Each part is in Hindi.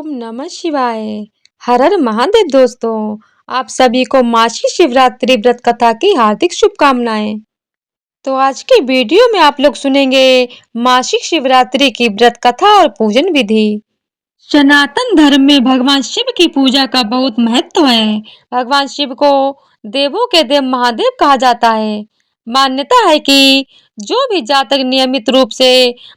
ओम नमः शिवाय। हर हर महादेव। दोस्तों, आप सभी को मासिक शिवरात्रि व्रत कथा की हार्दिक शुभकामनाएं। तो आज के वीडियो में आप लोग सुनेंगे मासिक शिवरात्रि की व्रत कथा और पूजन विधि। सनातन धर्म में भगवान शिव की पूजा का बहुत महत्व है। भगवान शिव को देवों के देव महादेव कहा जाता है। मान्यता है कि जो भी जातक नियमित रूप से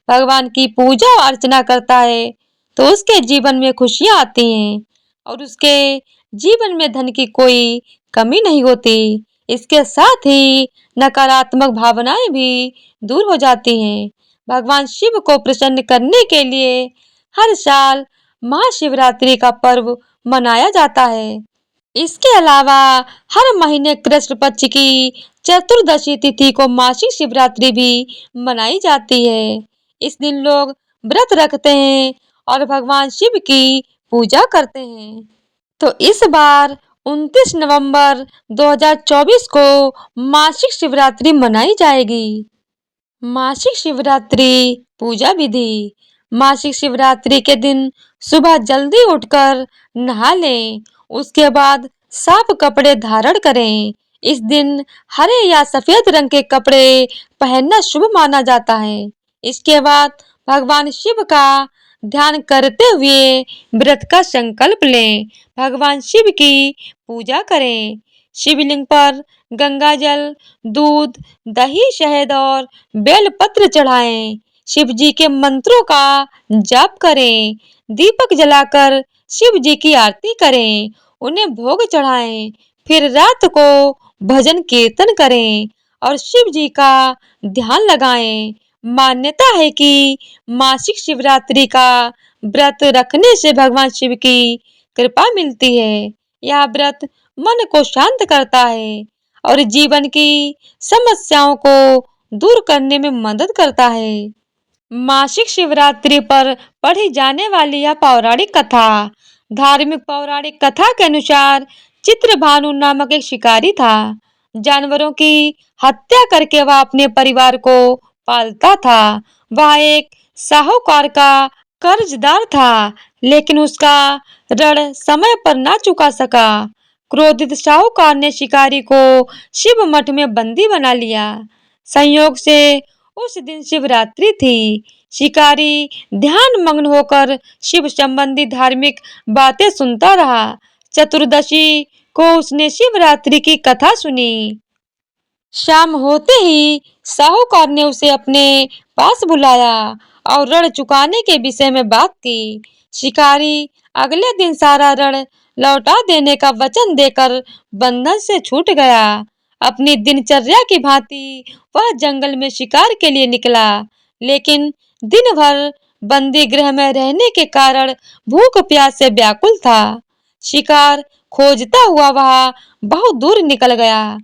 भगवान की पूजा और अर्चना करता है तो उसके जीवन में खुशियां आती हैं और उसके जीवन में धन की कोई कमी नहीं होती। इसके साथ ही नकारात्मक भावनाएं भी दूर हो जाती हैं। भगवान शिव को प्रसन्न करने के लिए हर साल महाशिवरात्रि का पर्व मनाया जाता है। इसके अलावा हर महीने कृष्ण पक्ष की चतुर्दशी तिथि को मासिक शिवरात्रि भी मनाई जाती है। इस दिन लोग व्रत रखते हैं और भगवान शिव की पूजा करते हैं। तो इस बार 29 नवंबर 2024 को मासिक शिवरात्रि मनाई जाएगी। मासिक शिवरात्रि पूजा विधि। मासिक शिवरात्रि के दिन सुबह जल्दी उठकर नहा लें। उसके बाद साफ कपड़े धारण करें। इस दिन हरे या सफेद रंग के कपड़े पहनना शुभ माना जाता है। इसके बाद भगवान शिव का ध्यान करते हुए व्रत का संकल्प लें। भगवान शिव की पूजा करें। शिवलिंग पर गंगा जल, दूध, दही, शहद और बेलपत्र चढ़ाएं। शिव जी के मंत्रों का जाप करें। दीपक जलाकर शिव जी की आरती करें। उन्हें भोग चढ़ाएं। फिर रात को भजन कीर्तन करें और शिव जी का ध्यान लगाएं। मान्यता है कि मासिक शिवरात्रि का व्रत रखने से भगवान शिव की कृपा मिलती है। यह व्रत मन को शांत करता है और जीवन की समस्याओं को दूर करने में मदद करता है। मासिक शिवरात्रि पर पढ़ी जाने वाली यह पौराणिक कथा। धार्मिक पौराणिक कथा के अनुसार चित्रभानु नामक एक शिकारी था। जानवरों की हत्या करके वह अपने परिवार को पालता था। वह एक साहूकार का कर्जदार था, लेकिन उसका ऋण समय पर ना चुका सका। क्रोधित साहूकार ने शिकारी को शिव मठ में बंदी बना लिया। संयोग से उस दिन शिवरात्रि थी। शिकारी ध्यान मग्न होकर शिव संबंधी धार्मिक बातें सुनता रहा। चतुर्दशी को उसने शिवरात्रि की कथा सुनी। शाम होते ही साहूकार ने उसे अपने पास बुलाया और ऋण चुकाने के विषय में बात की। शिकारी अगले दिन सारा ऋण लौटा देने का वचन देकर बंधन से छूट गया। अपनी दिनचर्या की भांति वह जंगल में शिकार के लिए निकला, लेकिन दिन भर बंदी गृह में रहने के कारण भूख प्यास से व्याकुल था। शिकार खोजता हुआ वह बहुत दूर निकल गया।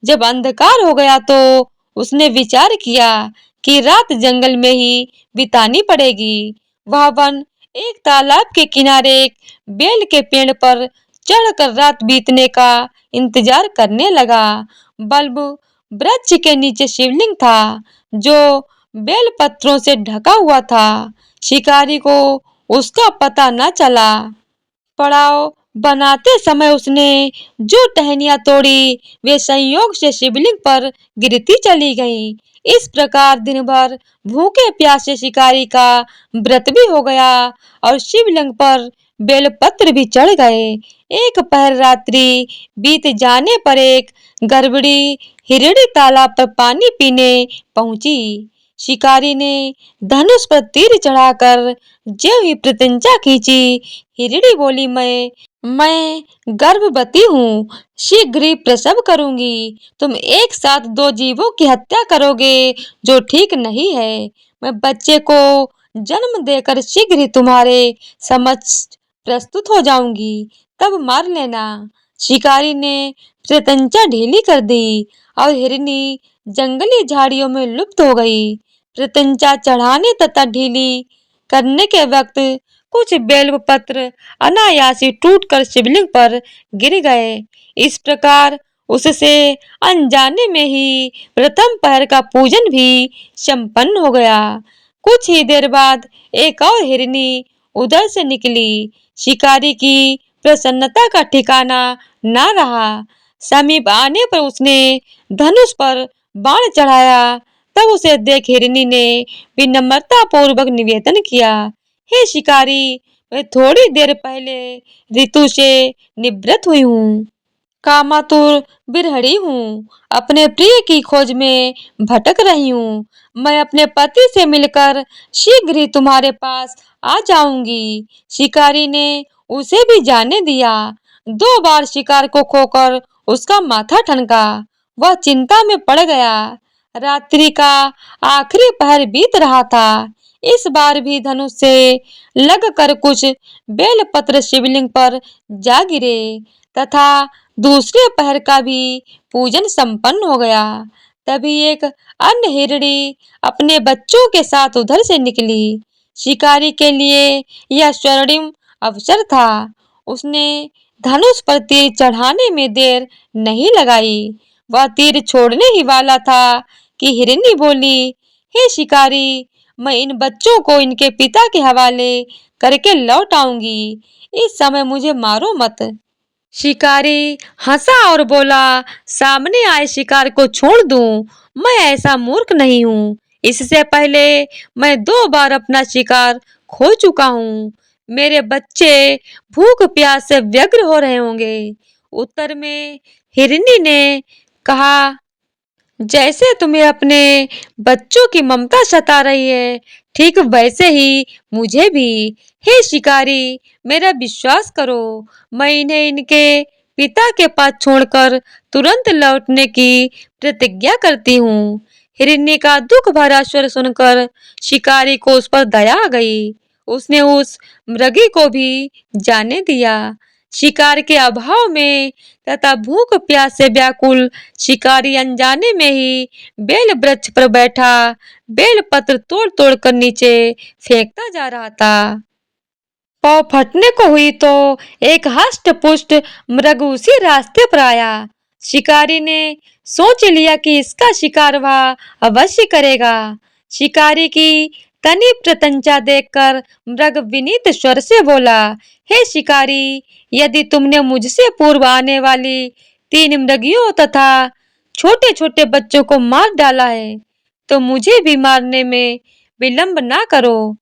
जब अंधकार हो गया तो उसने विचार किया कि रात जंगल में ही बितानी पड़ेगी। वह वन एक तालाब के किनारे एक बेल के पेड़ पर चढ़कर रात बीतने का इंतजार करने लगा। बल्ब वृक्ष के नीचे शिवलिंग था, जो बेल पत्रों से ढका हुआ था। शिकारी को उसका पता न चला। पड़ाव बनाते समय उसने जो टहनियां तोड़ी वे संयोग से शिवलिंग पर गिरती चली गईं। इस प्रकार दिन भर भूखे प्यासे शिकारी का व्रत भी हो गया और शिवलिंग पर बेलपत्र भी चढ़ गए। एक पहर रात्रि बीत जाने पर एक गर्भणी हिरणी तालाब पर पानी पीने पहुंची। शिकारी ने धनुष पर तीर चढ़ाकर ज्यों ही प्रत्यंचा खींची, हिरणी बोली, मैं गर्भवती हूँ, शीघ्र ही प्रसव करूंगी। तुम एक साथ दो जीवों की हत्या करोगे, जो ठीक नहीं है। मैं बच्चे को जन्म देकर शीघ्र ही तुम्हारे समक्ष प्रस्तुत हो जाऊंगी, तब मार लेना। शिकारी ने प्रत्यंचा ढीली कर दी और हिरनी जंगली झाड़ियों में लुप्त हो गई। प्रत्यंचा चढ़ाने तथा ढीली करने के वक्त कुछ बेलपत्र अनायास ही टूटकर शिवलिंग पर गिर गए। इस प्रकार उससे अनजाने में ही प्रथम पहर का पूजन भी संपन्न हो गया। कुछ ही देर बाद एक और हिरनी उधर से निकली। शिकारी की प्रसन्नता का ठिकाना ना रहा। समीप आने पर उसने धनुष पर बाण चढ़ाया। तब उसे देख हिरनी ने विनम्रता पूर्वक निवेदन किया, हे शिकारी, मैं थोड़ी देर पहले ऋतु से निवृत्त हुई हूँ। कामातुर बिरहड़ी हूँ, अपने प्रिय की खोज में भटक रही हूँ। मैं अपने पति से मिलकर शीघ्र ही तुम्हारे पास आ जाऊंगी। शिकारी ने उसे भी जाने दिया। 2 बार शिकार को खोकर उसका माथा ठनका। वह चिंता में पड़ गया। रात्रि का आखिरी पहर बीत रहा था। इस बार भी धनुष से लगकर कुछ बेलपत्र शिवलिंग पर जा गिरे तथा दूसरे पहर का भी पूजन संपन्न हो गया। तभी एक अन्य हिरणी अपने बच्चों के साथ उधर से निकली। शिकारी के लिए यह स्वर्णिम अवसर था। उसने धनुष पर तीर चढ़ाने में देर नहीं लगाई। वह तीर छोड़ने ही वाला था कि हिरनी बोली, हे शिकारी, मैं इन बच्चों को इनके पिता के हवाले करके लौट आऊंगी। इस समय मुझे मारो मत। शिकारी हंसा और बोला, सामने आए शिकार को छोड़ दूं? मैं ऐसा मूर्ख नहीं हूँ। इससे पहले मैं 2 बार अपना शिकार खो चुका हूँ। मेरे बच्चे भूख प्यास से व्यग्र हो रहे होंगे। उत्तर में हिरनी ने कहा, जैसे तुम्हें अपने बच्चों की ममता सता रही है, ठीक वैसे ही मुझे भी। हे शिकारी, मेरा विश्वास करो, मैं इन्हें इनके पिता के पास छोड़कर तुरंत लौटने की प्रतिज्ञा करती हूँ। हिरनी का दुख भरा स्वर सुनकर शिकारी को उस पर दया आ गई। उसने उस मृगी को भी जाने दिया। शिकार के अभाव में तथा भूख प्यास से व्याकुल शिकारी अनजाने में ही बेल वृक्ष पर बैठा बेल पत्र तोड़ तोड़ कर नीचे फेंकता जा रहा था। पाँव फटने को हुई तो एक हष्ट पुष्ट मृग उसी रास्ते पर आया। शिकारी ने सोच लिया कि इसका शिकार वह अवश्य करेगा। शिकारी की तनी प्रतंचा देखकर मृग विनीत स्वर से बोला, हे शिकारी, यदि तुमने मुझसे पूर्व आने वाली 3 मृगियों तथा छोटे छोटे बच्चों को मार डाला है तो मुझे भी मारने में विलंब ना करो,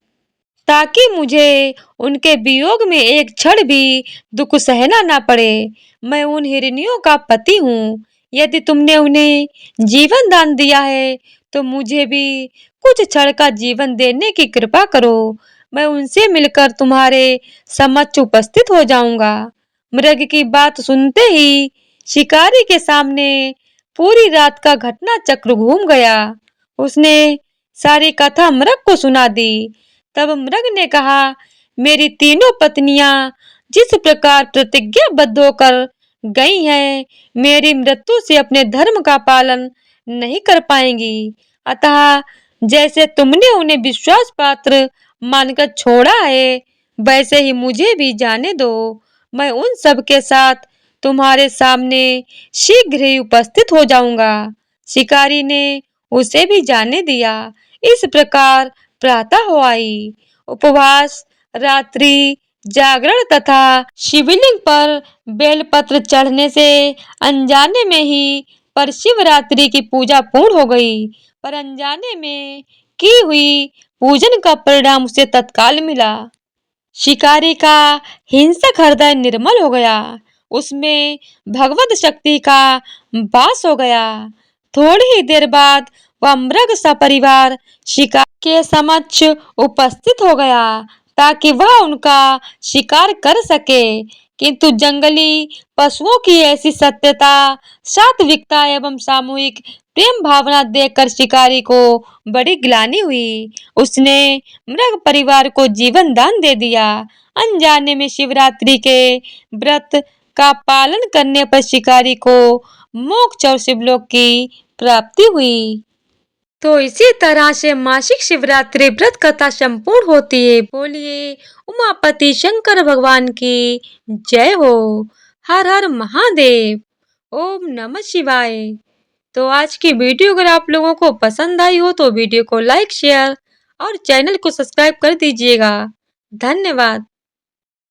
ताकि मुझे उनके वियोग में एक क्षण भी दुख सहना ना पड़े। मैं उन हिरनियों का पति हूँ। यदि तुमने उन्हें जीवन दान दिया है तो मुझे भी कुछ क्षण का जीवन देने की कृपा करो। मैं उनसे मिलकर तुम्हारे समक्ष उपस्थित हो जाऊंगा। मृग की बात सुनते ही शिकारी के सामने पूरी रात का घटना चक्र घूम गया। उसने सारी कथा मृग को सुना दी। तब मृग ने कहा, मेरी तीनों पत्नियां जिस प्रकार प्रतिज्ञाबद्ध होकर गई हैं, मेरी मृत्यु से अपने धर्म का पालन नहीं कर पाएंगी। अतः जैसे तुमने उन्हें विश्वास पात्र मानकर छोड़ा है, वैसे ही मुझे भी जाने दो। मैं उन सब के साथ तुम्हारे सामने शीघ्र ही उपस्थित हो जाऊंगा। शिकारी ने उसे भी जाने दिया। इस प्रकार प्रातः हो आई। उपवास, रात्रि जागरण तथा शिवलिंग पर बेलपत्र चढ़ने से अनजाने में ही पर शिवरात्रि की पूजा पूर्ण हो गई। पर अनजाने में की हुई पूजन का परिणाम उसे तत्काल मिला। शिकारी का हिंसक हृदय निर्मल हो गया। उसमें भगवत शक्ति का वास हो गया। थोड़ी ही देर बाद वह मृग सपरिवार शिकार के समक्ष उपस्थित हो गया ताकि वह उनका शिकार कर सके। किंतु जंगली पशुओं की ऐसी सत्यता, सात्विकता एवं सामूहिक प्रेम भावना देखकर शिकारी को बड़ी ग्लानि हुई। उसने मृग परिवार को जीवन दान दे दिया। अनजाने में शिवरात्रि के व्रत का पालन करने पर शिकारी को मोक्ष और शिवलोक की प्राप्ति हुई। तो इसी तरह से मासिक शिवरात्रि व्रत कथा संपूर्ण होती है। बोलिए उमापति शंकर भगवान की जय हो। हर हर महादेव। ओम नमः शिवाय। तो आज की वीडियो अगर आप लोगों को पसंद आई हो तो वीडियो को लाइक शेयर और चैनल को सब्सक्राइब कर दीजिएगा। धन्यवाद।